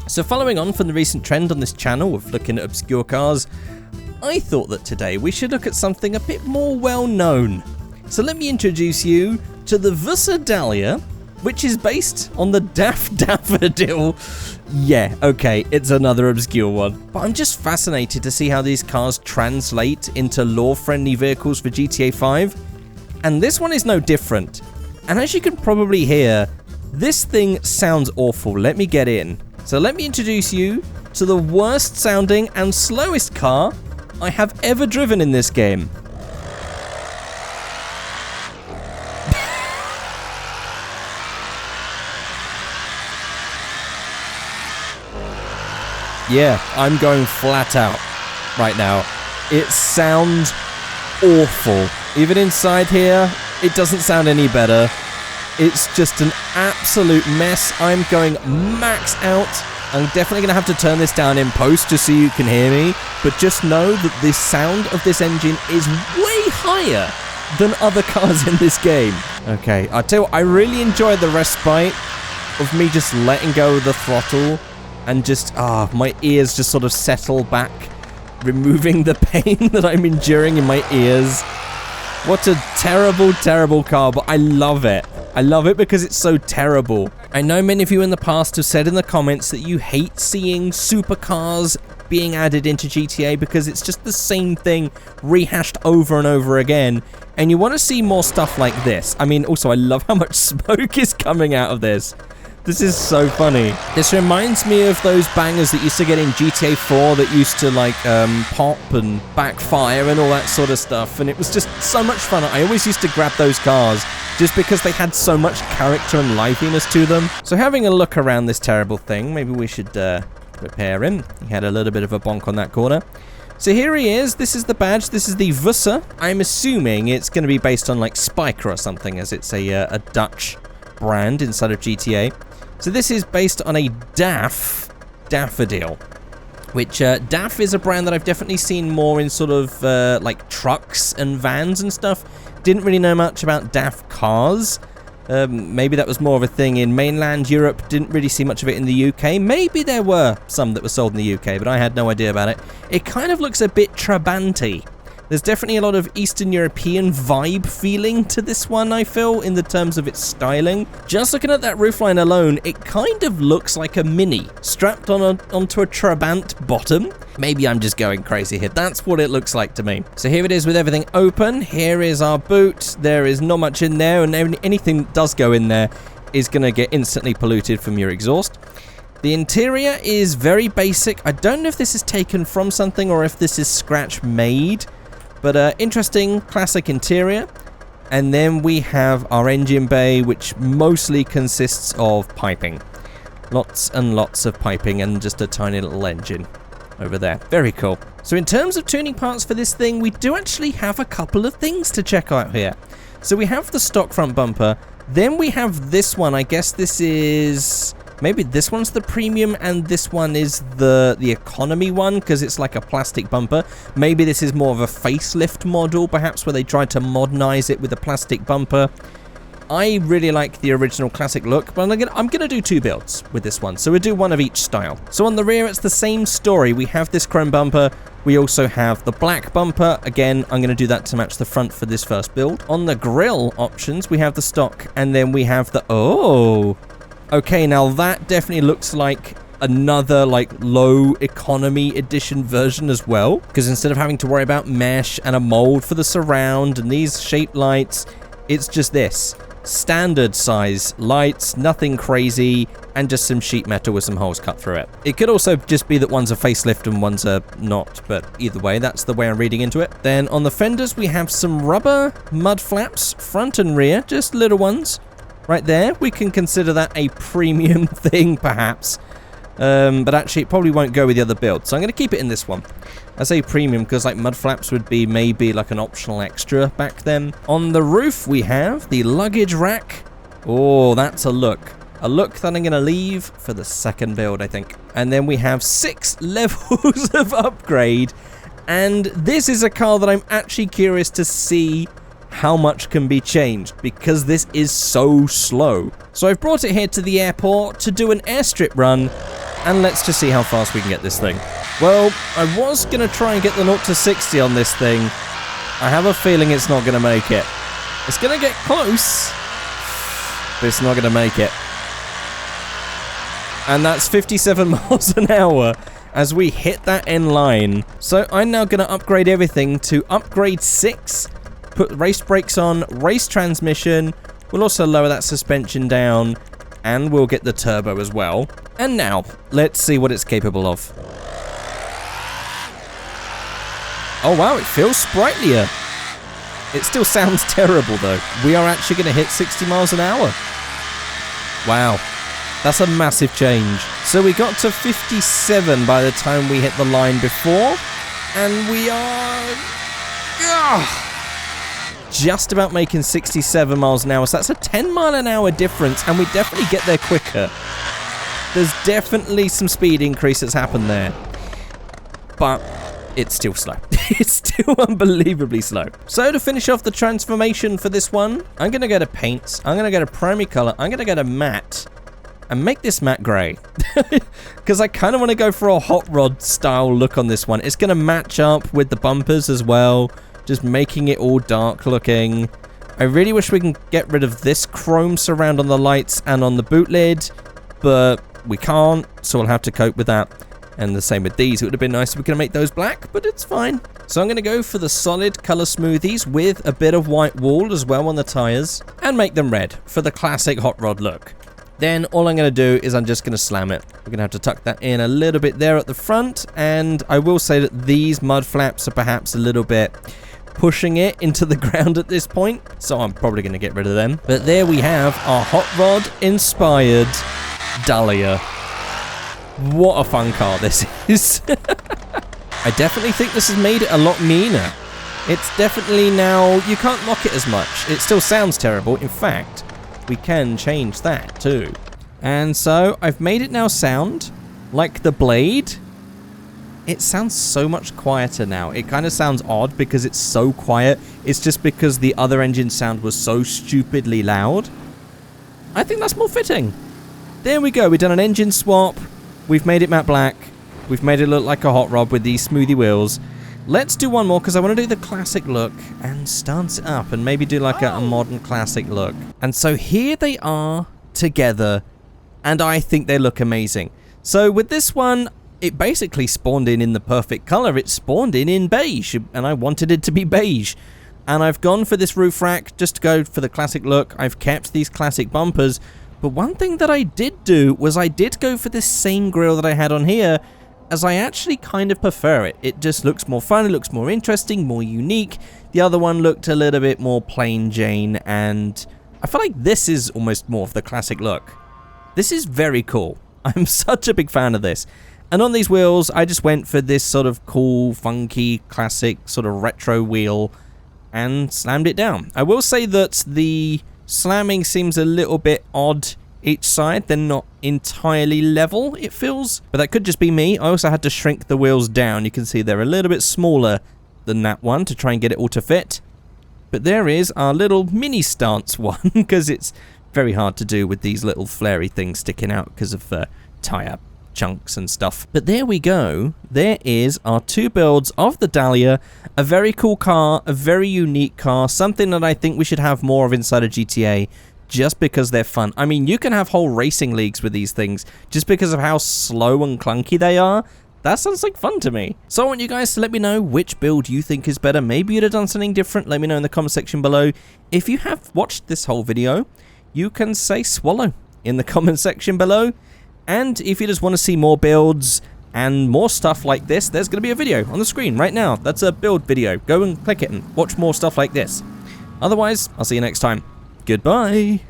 So following on from the recent trend on this channel of looking at obscure cars, I thought that today we should look at something a bit more well known. So let me introduce you to the Vysser Dalia, which is based on the DAF Daffodil. Yeah, okay, it's another obscure one. But I'm just fascinated to see how these cars translate into lore-friendly vehicles for GTA 5. And this one is no different. And as you can probably hear, this thing sounds awful. Let me get in. So let me introduce you to the worst sounding and slowest car I have ever driven in this game. Yeah, I'm going flat out right now. It sounds awful. Even inside here, it doesn't sound any better. It's just an absolute mess. I'm going max out. I'm definitely going to have to turn this down in post just so you can hear me. But just know that the sound of this engine is way higher than other cars in this game. Okay, I'll tell you what, I really enjoyed the respite of me just letting go of the throttle and just, my ears just sort of settle back, removing the pain that I'm enduring in my ears. What a terrible, terrible car, but I love it. I love it because it's so terrible. I know many of you in the past have said in the comments that you hate seeing supercars being added into GTA because it's just the same thing rehashed over and over again, and you want to see more stuff like this. I mean, also, I love how much smoke is coming out of this. This is so funny. This reminds me of those bangers that used to get in GTA 4 that used to like pop and backfire and all that sort of stuff, and it was just so much fun. I always used to grab those cars just because they had so much character and liveliness to them. So having a look around this terrible thing, maybe we should repair him. He had a little bit of a bonk on that corner. So here he is. This is the badge. This is the Vysser. I'm assuming it's going to be based on like Spiker or something, as it's a Dutch brand inside of GTA. So this is based on a DAF Daffodil, which DAF is a brand that I've definitely seen more in sort of like trucks and vans and stuff. Didn't really know much about DAF cars. Maybe that was more of a thing in mainland Europe. Didn't really see much of it in the UK. Maybe there were some that were sold in the UK, but I had no idea about it. It kind of looks a bit Trabanty. There's definitely a lot of Eastern European vibe feeling to this one, I feel, in the terms of its styling. Just looking at that roofline alone, it kind of looks like a Mini, strapped onto a Trabant bottom. Maybe I'm just going crazy here. That's what it looks like to me. So here it is with everything open. Here is our boot. There is not much in there, and anything that does go in there is going to get instantly polluted from your exhaust. The interior is very basic. I don't know if this is taken from something or if this is scratch made. But interesting classic interior. And then we have our engine bay, which mostly consists of piping. Lots and lots of piping and just a tiny little engine over there. Very cool. So in terms of tuning parts for this thing, we do actually have a couple of things to check out here. So we have the stock front bumper. Then we have this one. I guess this is... maybe this one's the premium and this one is the economy one because it's like a plastic bumper. Maybe this is more of a facelift model, perhaps, where they tried to modernize it with a plastic bumper. I really like the original classic look, but I'm gonna do two builds with this one, so we'll do one of each style. So on the rear, it's the same story. We have this chrome bumper. We also have the black bumper. Again, I'm going to do that to match the front for this first build. On the grille options, we have the stock, and then we have the... oh... okay, now that definitely looks like another like low economy edition version as well, because instead of having to worry about mesh and a mold for the surround and these shaped lights, it's just this standard size lights, nothing crazy, and just some sheet metal with some holes cut through it. It could also just be that one's a facelift and one's a not, but either way, that's the way I'm reading into it. Then on the fenders, we have some rubber mud flaps, front and rear, just little ones. Right there, we can consider that a premium thing, perhaps. But actually, it probably won't go with the other build. So I'm going to keep it in this one. I say premium because like mud flaps would be maybe like an optional extra back then. On the roof, we have the luggage rack. Oh, that's a look. A look that I'm going to leave for the second build, I think. And then we have 6 levels of upgrade. And this is a car that I'm actually curious to see how much can be changed, because this is so slow. So I've brought it here to the airport to do an airstrip run, and let's just see how fast we can get this thing. Well, I was going to try and get the 0 to 60 on this thing. I have a feeling it's not going to make it. It's going to get close, but it's not going to make it. And that's 57 miles an hour as we hit that end line. So I'm now going to upgrade everything to upgrade 6, put race brakes on, race transmission. We'll also lower that suspension down, and we'll get the turbo as well. And now, let's see what it's capable of. Oh wow, it feels sprightlier. It still sounds terrible though. We are actually going to hit 60 miles an hour. Wow. That's a massive change. So we got to 57 by the time we hit the line before. And we are just about making 67 miles an hour. So that's a 10 mile an hour difference. And we definitely get there quicker. There's definitely some speed increase that's happened there. But it's still slow. It's still unbelievably slow. So to finish off the transformation for this one, I'm going to go to paints. I'm going to go to primary color. I'm going to go to matte. And make this matte grey. Because I kind of want to go for a hot rod style look on this one. It's going to match up with the bumpers as well. Just making it all dark looking. I really wish we can get rid of this chrome surround on the lights and on the boot lid. But we can't. So we'll have to cope with that. And the same with these. It would have been nice if we could make those black. But it's fine. So I'm going to go for the solid color smoothies with a bit of white wool as well on the tires. And make them red for the classic hot rod look. Then all I'm going to do is I'm just going to slam it. We're going to have to tuck that in a little bit there at the front. And I will say that these mud flaps are perhaps a little bit pushing it into the ground at this point. So I'm probably going to get rid of them. But there we have our hot rod inspired Dalia. What a fun car this is. I definitely think this has made it a lot meaner. It's definitely now, you can't lock it as much. It still sounds terrible. In fact, we can change that too. And so I've made it now sound like the Blade. It sounds so much quieter now. It kind of sounds odd because it's so quiet. It's just because the other engine sound was so stupidly loud. I think that's more fitting. There we go. We've done an engine swap. We've made it matte black. We've made it look like a hot rod with these smoothie wheels. Let's do one more because I want to do the classic look and stance it up and maybe do like a modern classic look. And so here they are together and I think they look amazing. So with this one, it basically spawned in the perfect color. It spawned in beige and I wanted it to be beige. And I've gone for this roof rack just to go for the classic look. I've kept these classic bumpers. But one thing that I did do was I did go for this same grille that I had on here, as I actually kind of prefer it. It just looks more fun, it looks more interesting, more unique. The other one looked a little bit more plain Jane, and I feel like this is almost more of the classic look. This is very cool. I'm such a big fan of this. And on these wheels, I just went for this sort of cool, funky, classic, sort of retro wheel, and slammed it down. I will say that the slamming seems a little bit odd each side. They're not entirely level, it feels, but that could just be me. I also had to shrink the wheels down. You can see they're a little bit smaller than that one to try and get it all to fit. But there is our little mini stance one, because it's very hard to do with these little flary things sticking out because of tire chunks and stuff. But there we go. There is our two builds of the Dalia. A very cool car, a very unique car, something that I think we should have more of inside of GTA. Just because they're fun. I mean, you can have whole racing leagues with these things just because of how slow and clunky they are. That sounds like fun to me. So I want you guys to let me know which build you think is better. Maybe you'd have done something different. Let me know in the comment section below. If you have watched this whole video, you can say swallow in the comment section below. And if you just want to see more builds and more stuff like this, there's going to be a video on the screen right now. That's a build video. Go and click it and watch more stuff like this. Otherwise, I'll see you next time. Goodbye.